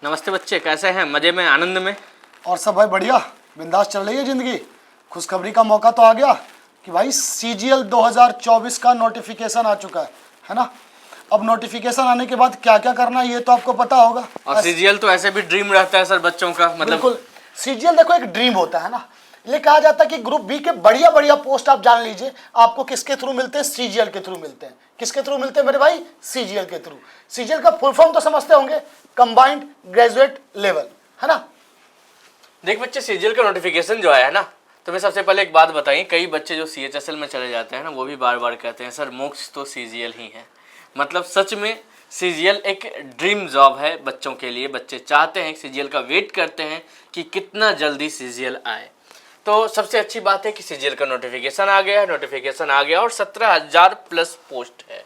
नमस्ते बच्चे, कैसे हैं? मजे में, आनंद में? और सब भाई बढ़िया, बिंदास चल रही है जिंदगी। खुशखबरी का मौका तो आ गया कि भाई सीजीएल 2024 का नोटिफिकेशन आ चुका है ना। अब नोटिफिकेशन आने के बाद क्या क्या करना है ये तो आपको पता होगा। और सीजीएल तो ऐसे भी ड्रीम रहता है सर बच्चों का, मतलब बिल्कुल, सीजीएल देखो एक ड्रीम होता है ना। ये कहा जाता है कि ग्रुप बी के बढ़िया बढ़िया पोस्ट आप जान लीजिए, आपको किसके थ्रू मिलते हैं? सीजीएल के थ्रू मिलते हैं। किसके थ्रू मिलते हैं मेरे भाई? सीजीएल के थ्रू। सीजीएल का फुल फॉर्म तो समझते होंगे, कंबाइंड ग्रेजुएट लेवल, है ना। देख बच्चे, सीजीएल का नोटिफिकेशन जो आया है ना, तो मैं सबसे पहले एक बात बताई, कई बच्चे जो सीएचएसएल में चले जाते हैं ना, वो भी बार बार कहते हैं सर मोक्ष तो सीजीएल ही है। मतलब सच में सीजीएल एक ड्रीम जॉब है बच्चों के लिए। बच्चे चाहते हैं, सीजीएल का वेट करते हैं कि कितना जल्दी सीजीएल आए। तो सबसे अच्छी बात है कि सीजीएल का नोटिफिकेशन आ गया है। नोटिफिकेशन आ गया और 17,000 प्लस पोस्ट है।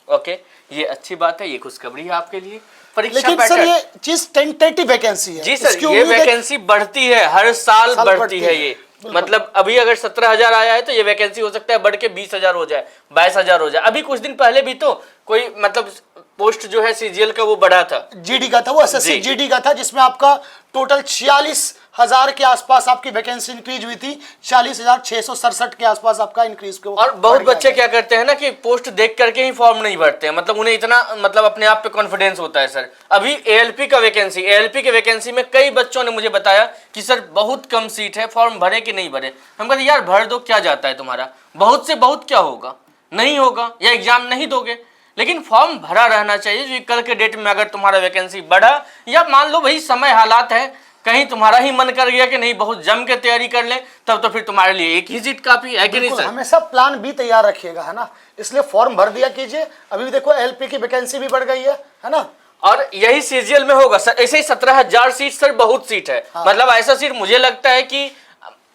ओके, ये अच्छी बात है, ये खुशखबरी है आपके लिए। परीक्षा लेकिन सर ये चीज टेंटेटिव वैकेंसी है। जी सर, ये वैकेंसी बढ़ती है, हर साल बढ़ती है ये। मतलब अभी अगर 17,000 आया है तो ये वैकेंसी हो सकता है बढ़ के 20,000 हो जाए, 22,000 हो जाए। अभी कुछ दिन पहले भी तो कोई मतलब पोस्ट जो है सीजीएल का वो बढ़ा था, जीडी का था, वो एसएससी जीडी का था, जिसमें आपका टोटल 46,000 के आसपास आपकी वैकेंसी इंक्रीज हुई थी। 40,667 के आसपास आपका इंक्रीज को। और बहुत बच्चे क्या करते हैं ना कि पोस्ट देख करके ही फॉर्म नहीं भरते हैं। मतलब उन्हें इतना मतलब अपने आप पे कॉन्फिडेंस होता है। सर अभी एएलपी का वैकेंसी, एएलपी के वैकेंसी में कई बच्चों ने मुझे बताया कि सर बहुत कम सीट है, फॉर्म भरे कि नहीं भरे। हम कहते यार भर दो, क्या जाता है तुम्हारा, बहुत से बहुत क्या होगा, नहीं होगा या एग्जाम नहीं दोगे, लेकिन फॉर्म भरा रहना चाहिए। जो कल के डेट में अगर तुम्हारा वैकेंसी बढ़ा, या मान लो भाई समय हालात है, कहीं तुम्हारा ही मन कर गया कि नहीं बहुत जम के तैयारी कर ले, तब तो फिर तुम्हारे लिए एक ही सीट काफी है कि नहीं सर? हमेशा प्लान बी तैयार रखिएगा, है ना। इसलिए फॉर्म भर दिया कीजिए। अभी भी देखो एलपी की वैकेंसी भी बढ़ गई है ना। और यही सीजीएल में होगा सर। ऐसे ही 17,000 सीट सर बहुत सीट है। हाँ। मतलब ऐसा सीट मुझे लगता है कि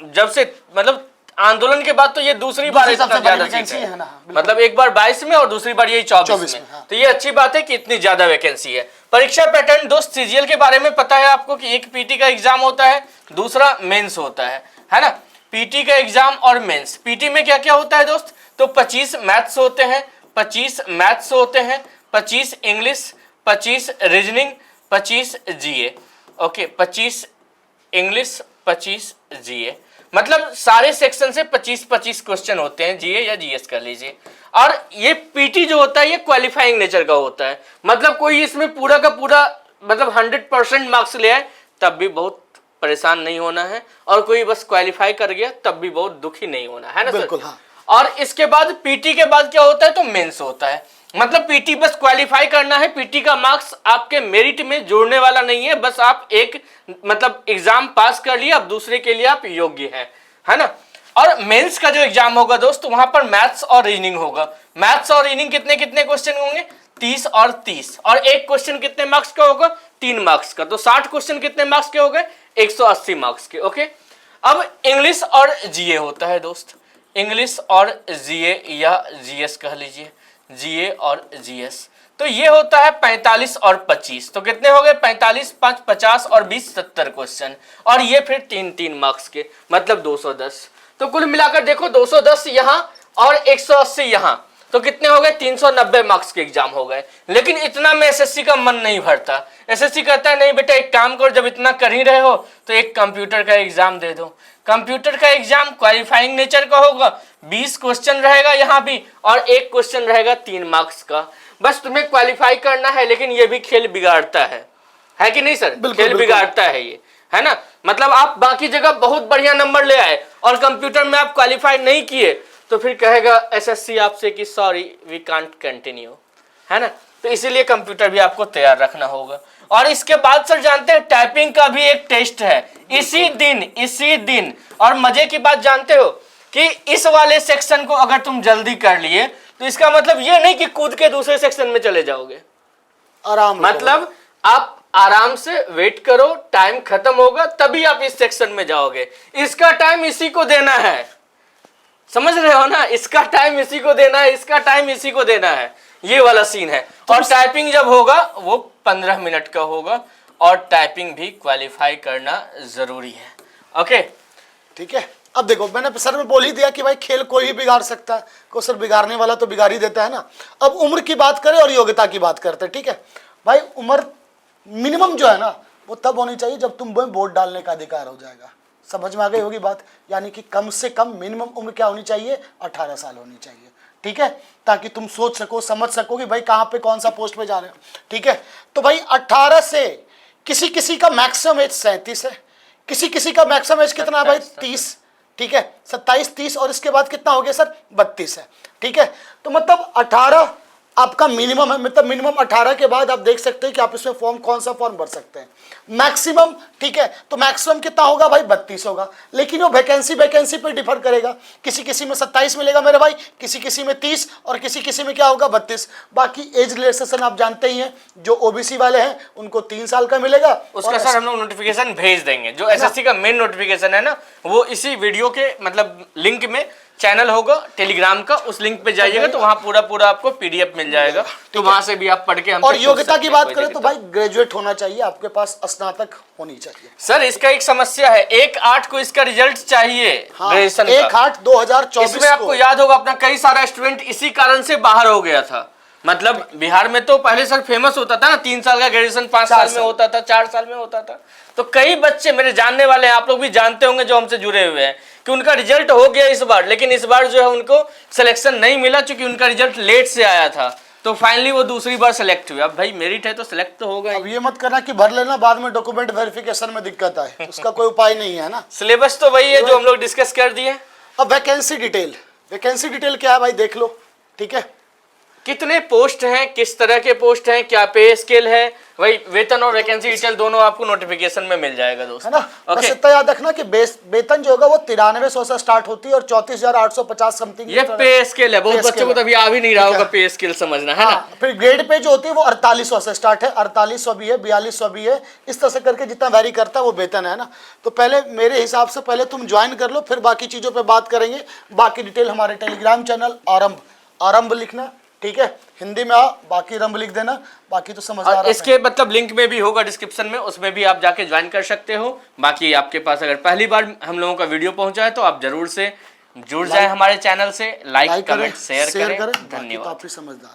जब से मतलब आंदोलन के बाद तो ये दूसरी बार इतना ज्यादा सीट है ना। मतलब एक बार 22 में और दूसरी बार यही 24 में। हाँ। तो ये अच्छी बात है कि इतनी ज्यादा वैकेंसी है। परीक्षा पैटर्न दोस्त सीजीएल के बारे में पता है आपको कि एक पीटी का एग्जाम होता है, दूसरा मेंस होता है ना। पीटी का एग्जाम और मेंस। पीटी में क्या क्या होता है दोस्त? तो 25 मैथ्स होते हैं, 25 मैथ्स होते हैं, 25 इंग्लिश, 25 रीजनिंग, 25 जीए। ओके, 25 इंग्लिश, 25 जीए। मतलब सारे सेक्शन से 25-25 क्वेश्चन होते हैं, जीए या जीएस कर लीजिए। और ये पीटी जो होता है ये क्वालिफाइंग नेचर का होता है। मतलब कोई इसमें पूरा का पूरा मतलब 100% मार्क्स ले आए तब भी बहुत परेशान नहीं होना है, और कोई बस क्वालिफाई कर गया तब भी बहुत दुखी नहीं होना है ना सर। हाँ। और इसके बाद पीटी के बाद क्या होता है? तो मेंस होता है। मतलब पीटी बस क्वालिफाई करना है, पीटी का मार्क्स आपके मेरिट में जोड़ने वाला नहीं है, बस आप एक मतलब एग्जाम पास कर लिया, अब दूसरे के लिए आप योग्य हैं, है ना। और मेंस का जो एग्जाम होगा दोस्त, वहां पर मैथ्स और रीजनिंग होगा। मैथ्स और रीजनिंग कितने कितने क्वेश्चन होंगे? 30 और 30। और एक क्वेश्चन कितने मार्क्स का होगा? 3 मार्क्स का। तो 60 क्वेश्चन कितने मार्क्स के हो गए? 180 मार्क्स के। ओके, अब इंग्लिश और जीए होता है दोस्त। इंग्लिश और जीए या जीएस कह लीजिए, जीए और जीएस। तो ये होता है 45 और 25। तो कितने हो गए? 45, 5, 50 और 20, 70 क्वेश्चन। और ये फिर 3-3 मार्क्स के, मतलब 210। तो कुल मिलाकर देखो 210 यहाँ और 180 यहाँ, तो कितने हो गए? 390 मार्क्स के एग्जाम हो गए। लेकिन इतना में एसएससी का मन नहीं भरता। एसएससी कहता है नहीं बेटा, एक काम करो, जब इतना कर ही रहे हो तो एक कंप्यूटर का एग्जाम दे दो। कंप्यूटर का एग्जाम क्वालिफाइंग नेचर का होगा, 20 क्वेश्चन रहेगा यहाँ भी, और एक क्वेश्चन रहेगा 3 मार्क्स का। बस तुम्हें क्वालिफाई करना है, लेकिन ये भी खेल बिगाड़ता है कि नहीं सर? खेल बिगाड़ता है ये, है ना। मतलब आप बाकी जगह बहुत बढ़िया नंबर ले आए और कंप्यूटर में आप क्वालिफाई नहीं किए, तो फिर कहेगा एसएससी आपसे कि सॉरी वी कांट कंटिन्यू, है ना। तो इसीलिए कंप्यूटर भी आपको तैयार रखना होगा। और इसके बाद सर जानते हैं टाइपिंग का भी एक टेस्ट है इसी दिन। और मजे की बात जानते हो कि इस वाले सेक्शन को अगर तुम जल्दी कर लिए तो इसका मतलब ये नहीं कि कूद के दूसरे सेक्शन में चले जाओगे, आराम, मतलब आप आराम से वेट करो, टाइम खत्म होगा तभी आप इस सेक्शन में जाओगे। इसका टाइम इसी को देना है, समझ रहे हो ना। इसका टाइम इसी को देना है, इसका टाइम इसी को देना है, ये वाला सीन है। और टाइपिंग जब होगा वो 15 मिनट का होगा, और टाइपिंग भी क्वालिफाई करना जरूरी है। ओके, ठीक है। अब देखो, मैंने सर में बोल ही दिया कि भाई खेल कोई भी बिगाड़ सकता है, को सर बिगाड़ने वाला तो बिगाड़ ही देता है ना। अब उम्र की बात करें और योग्यता की बात करते हैं, ठीक है भाई। उम्र मिनिमम जो है ना वो तब होनी चाहिए जब तुम में वोट डालने का अधिकार हो जाएगा। समझ में आ गई होगी बात। यानी कि कम से कम मिनिमम उम्र क्या होनी चाहिए, 18 साल होनी चाहिए। ठीक है, ताकि तुम सोच सको, समझ सको कि भाई कहाँ पे कौन सा पोस्ट पे जा रहे हो। ठीक है, तो भाई 18 से किसी किसी का मैक्सिमम एज 37 है, किसी किसी का मैक्सिमम एज कितना है भाई 30। ठीक है, 27, 30 और इसके बाद कितना हो गया सर 32 है। ठीक है, तो मतलब 18 आपका मिनिमम है, मतलब मिनिमम 18 के बाद आप देख सकते हैं कि आप इसमें फॉर्म कौन सा फॉर्म भर सकते हैं मैक्सिमम। ठीक है, तो मैक्सिमम कितना होगा भाई 32 होगा, लेकिन वो वैकेंसी पे डिफर करेगा। किसी किसी में 27 मिलेगा मेरे भाई, किसी किसी में 30 और किसी किसी में क्या होगा 32। बाकी एज रिलैक्सेशन आप जानते ही हैं, जो ओबीसी वाले हैं उनको 3 साल का मिलेगा। उसका सर हम लोग नोटिफिकेशन भेज देंगे, जो एसएससी का मेन नोटिफिकेशन है ना, वो इसी वीडियो के मतलब लिंक में चैनल होगा टेलीग्राम का, उस लिंक पे जाइएगा तो वहाँ पूरा आपको पीडीएफ मिल जाएगा, तो वहाँ से भी आप पढ़ के हमसे और योग्यता की बात करें तो भाई ग्रेजुएट होना चाहिए, आपके पास स्नातक होनी चाहिए। सर इसका एक समस्या है, 1/8 को इसका रिजल्ट चाहिए ग्रेजुएशन का, 1/8/2024। इसमें आपको याद होगा अपना कई सारा स्टूडेंट इसी कारण से बाहर हो गया था। मतलब बिहार में तो पहले सर फेमस होता था ना, 3 साल का ग्रेजुएशन 5 साल में होता था, 4 साल में होता था। तो कई बच्चे मेरे जानने वाले हैं, आप लोग भी जानते होंगे जो हमसे जुड़े हुए हैं, कि उनका रिजल्ट हो गया इस बार, लेकिन इस बार जो है उनको सिलेक्शन नहीं मिला क्योंकि उनका रिजल्ट लेट से आया था। तो फाइनली वो दूसरी बार सेलेक्ट हुए। अब भाई मेरिट है तो सेलेक्ट तो होगा। अब ये मत करना कि भर लेना बाद में डॉक्यूमेंट वेरिफिकेशन में दिक्कत आए, उसका कोई उपाय नहीं है ना। सिलेबस तो वही है जो हम लोग डिस्कस कर दिए। अब वैकेंसी डिटेल क्या है भाई देख लो। ठीक है, कितने पोस्ट हैं, किस तरह के पोस्ट हैं, क्या पे स्केल है, वही वेतन और वैकेंसी डिटेल दोनों आपको नोटिफिकेशन में मिल जाएगा दोस्त, है ना। बस इतना याद रखना कि वेतन जो होगा वो 9300 से स्टार्ट होती है और 34,850 समथिंग ये पे स्केल है। बहुत बच्चों को तो अभी आ भी नहीं रहा होगा पे स्केल समझना, है ना। फिर ग्रेड पे जो होती है वो 4800 से स्टार्ट है, 4800 भी है, 4200 भी है, इस तरह से करके जितना वैरी करता है वो वेतन है ना। तो पहले मेरे हिसाब से पहले तुम ज्वाइन कर लो, फिर बाकी चीजों पे बात करेंगे। बाकी डिटेल हमारे टेलीग्राम चैनल आरंभ लिखना, ठीक है, हिंदी में बाकी रंभ लिख देना, बाकी तो समझ आ रहा है। इसके मतलब लिंक में भी होगा डिस्क्रिप्शन में, उसमें भी आप जाके ज्वाइन कर सकते हो। बाकी आपके पास अगर पहली बार हम लोगों का वीडियो पहुंचा है तो आप जरूर से जुड़ जाए हमारे चैनल से, लाइक कमेंट शेयर करें। धन्यवाद। काफी समझदार।